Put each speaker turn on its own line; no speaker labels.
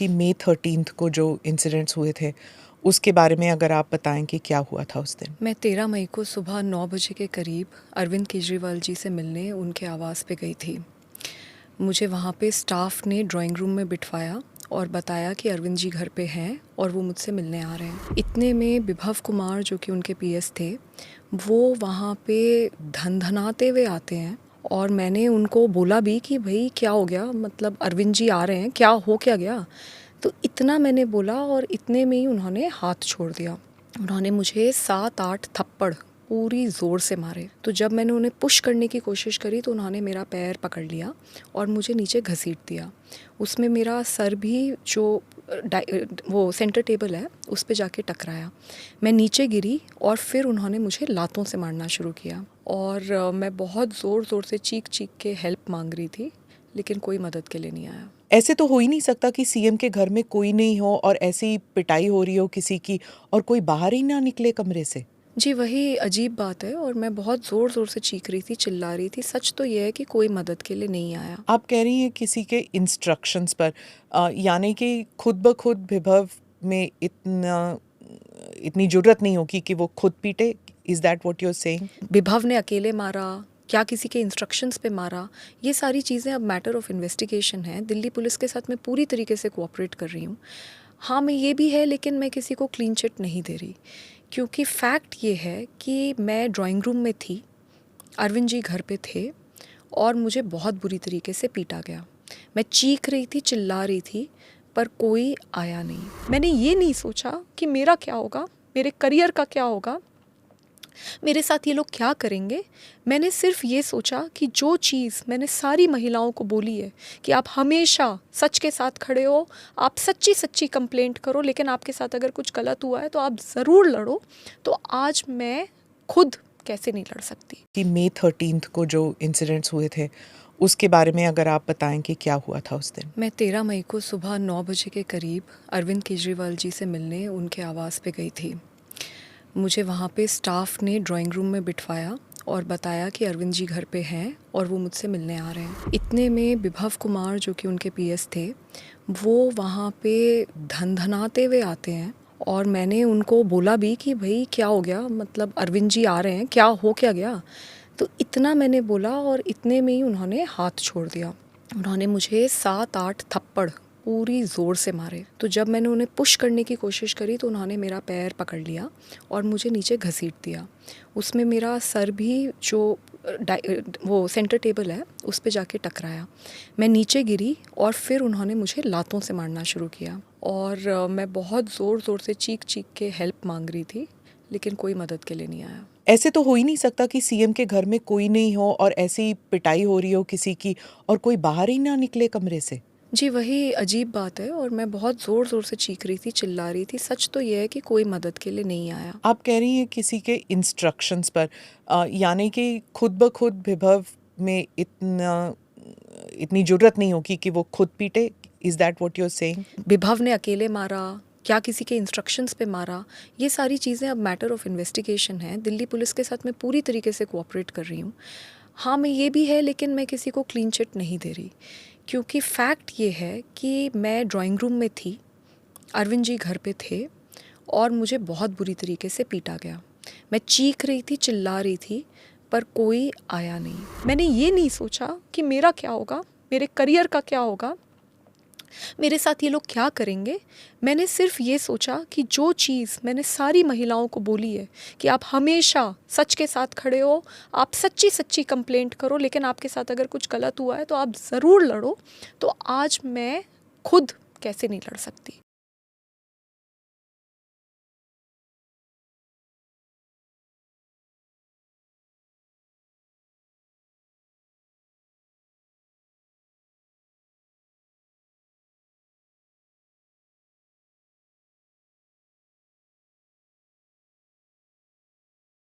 कि मई 13 को जो इंसिडेंट्स हुए थे उसके बारे में अगर आप बताएं कि क्या हुआ था उस दिन।
मैं 13 मई को सुबह 9 बजे के करीब अरविंद केजरीवाल जी से मिलने उनके आवास पे गई थी। मुझे वहाँ पे स्टाफ ने ड्राइंग रूम में बिठवाया और बताया कि अरविंद जी घर पे हैं और वो मुझसे मिलने आ रहे हैं। इतने में विभव कुमार जो कि उनके पीएस थे, वो वहाँ पे धनधनाते हुए आते हैं और मैंने उनको बोला भी कि भाई क्या हो गया, मतलब अरविंद जी आ रहे हैं, क्या हो क्या गया। तो इतना मैंने बोला और इतने में ही उन्होंने हाथ छोड़ दिया। उन्होंने मुझे 7-8 थप्पड़ पूरी ज़ोर से मारे। तो जब मैंने उन्हें पुश करने की कोशिश करी तो उन्होंने मेरा पैर पकड़ लिया और मुझे नीचे घसीट दिया। उसमें मेरा सर भी जो वो सेंटर टेबल है उस पे जाके टकराया। मैं नीचे गिरी और फिर उन्होंने मुझे लातों से मारना शुरू किया और मैं बहुत ज़ोर ज़ोर से चीख चीख के हेल्प मांग रही थी, लेकिन कोई मदद के लिए नहीं आया।
ऐसे तो हो ही नहीं सकता कि सीएम के घर में कोई नहीं हो और ऐसी पिटाई हो रही हो किसी की और कोई बाहर ही ना निकले कमरे से।
जी, वही अजीब बात है और मैं बहुत ज़ोर ज़ोर से चीख रही थी, चिल्ला रही थी। सच तो ये है कि कोई मदद के लिए नहीं आया।
आप कह रही हैं किसी के इंस्ट्रक्शंस पर, यानी कि खुद ब खुद विभव में इतनी जुर्रत नहीं होगी कि वो खुद पीटे। Is that what you are saying?
Vibhav ने अकेले मारा, क्या किसी के इंस्ट्रक्शंस पे मारा, ये सारी चीज़ें अब मैटर ऑफ इन्वेस्टिगेशन है। दिल्ली पुलिस के साथ मैं पूरी तरीके से कोऑपरेट कर रही हूँ। हाँ, मैं ये भी है, लेकिन मैं किसी को क्लीन चिट नहीं दे रही, क्योंकि फैक्ट ये है कि मैं ड्राइंग रूम में थी, अरविंद जी घर पे थे और मुझे बहुत बुरी तरीके से पीटा गया। मैं चीख रही थी, चिल्ला रही थी, पर कोई आया नहीं। मैंने ये नहीं सोचा कि मेरा क्या होगा, मेरे करियर का क्या होगा, मेरे साथ ये लोग क्या करेंगे। मैंने सिर्फ ये सोचा कि जो चीज़ मैंने सारी महिलाओं को बोली है कि आप हमेशा सच के साथ खड़े हो, आप सच्ची सच्ची कंप्लेंट करो, लेकिन आपके साथ अगर कुछ गलत हुआ है तो आप ज़रूर लड़ो। तो आज मैं खुद कैसे नहीं लड़ सकती।
कि मई 13 को जो इंसिडेंट्स हुए थे उसके बारे में अगर आप बताएं कि क्या हुआ था उस दिन।
मैं 13 मई को सुबह 9 बजे के करीब अरविंद केजरीवाल जी से मिलने उनके आवास पे गई थी। मुझे वहाँ पे स्टाफ ने ड्राइंग रूम में बिठवाया और बताया कि अरविंद जी घर पे हैं और वो मुझसे मिलने आ रहे हैं। इतने में विभव कुमार जो कि उनके पीएस थे, वो वहाँ पे धनधनाते हुए आते हैं और मैंने उनको बोला भी कि भाई क्या हो गया, मतलब अरविंद जी आ रहे हैं, क्या हो क्या गया। तो इतना मैंने बोला और इतने में ही उन्होंने हाथ छोड़ दिया। उन्होंने मुझे 7-8 थप्पड़ पूरी ज़ोर से मारे। तो जब मैंने उन्हें पुश करने की कोशिश करी तो उन्होंने मेरा पैर पकड़ लिया और मुझे नीचे घसीट दिया। उसमें मेरा सर भी जो वो सेंटर टेबल है उस पे जाके टकराया। मैं नीचे गिरी और फिर उन्होंने मुझे लातों से मारना शुरू किया और मैं बहुत ज़ोर ज़ोर से चीख चीख के हेल्प मांग रही थी, लेकिन कोई मदद के लिए नहीं आया।
ऐसे तो हो ही नहीं सकता कि सीएम के घर में कोई नहीं हो और ऐसी पिटाई हो रही हो किसी की और कोई बाहर ही ना निकले कमरे से।
जी, वही अजीब बात है और मैं बहुत ज़ोर ज़ोर से चीख रही थी, चिल्ला रही थी। सच तो ये है कि कोई मदद के लिए नहीं आया।
आप कह रही हैं किसी के इंस्ट्रक्शंस पर, यानी कि खुद ब खुद विभव में इतनी जुर्रत नहीं होगी कि वो खुद पीटे। Is that what you are saying?
Vibhav ने अकेले मारा, क्या किसी के इंस्ट्रक्शंस पे मारा, ये सारी चीज़ें अब मैटर ऑफ इन्वेस्टिगेशन है। दिल्ली पुलिस के साथ मैं पूरी तरीके से कोऑपरेट कर रही हूँ। हाँ, मैं ये भी है, लेकिन मैं किसी को क्लीन चिट नहीं दे रही, क्योंकि फैक्ट ये है कि मैं ड्राइंग रूम में थी, अरविंद जी घर पे थे और मुझे बहुत बुरी तरीके से पीटा गया। मैं चीख रही थी, चिल्ला रही थी, पर कोई आया नहीं। मैंने ये नहीं सोचा कि मेरा क्या होगा, मेरे करियर का क्या होगा, मेरे साथ ये लोग क्या करेंगे। मैंने सिर्फ ये सोचा कि जो चीज़ मैंने सारी महिलाओं को बोली है कि आप हमेशा सच के साथ खड़े हो, आप सच्ची सच्ची कंप्लेंट करो, लेकिन आपके साथ अगर कुछ गलत हुआ है तो आप ज़रूर लड़ो। तो आज मैं खुद कैसे नहीं लड़ सकती।